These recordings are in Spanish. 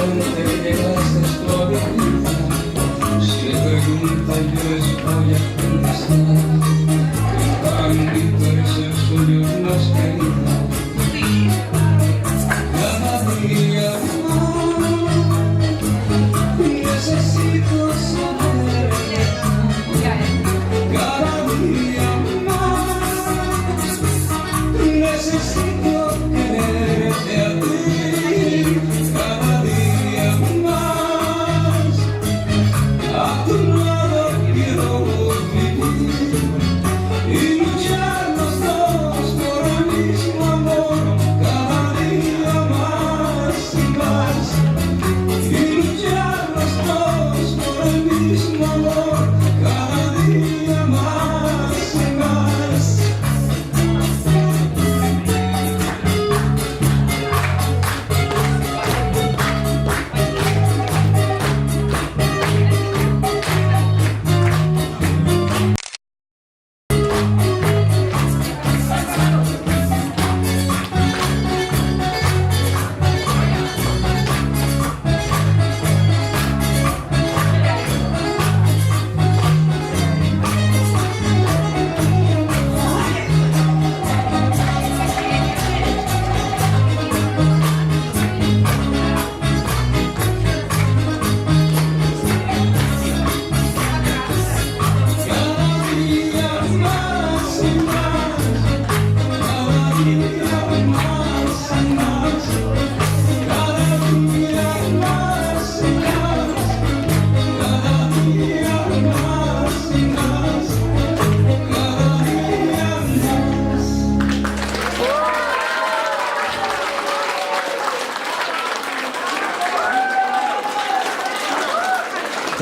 dónde llegaste todavía. Si me pregunta yo estoy a pensar que Juanito es el suyo más querido. Cada día más necesito saber. Cada día más necesito quererte a ti. Cada día más a tu lado quiero vivir y luchar los dos por el mismo amor. Cada día más y más y luchar los dos por el mismo amor. Cada día más y más.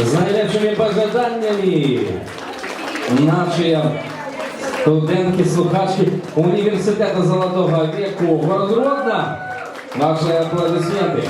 З найlepszymi pożądaniami наші студентки, слухачки Університету Золотого віку. Город Гродно. Ваші аплодисменти.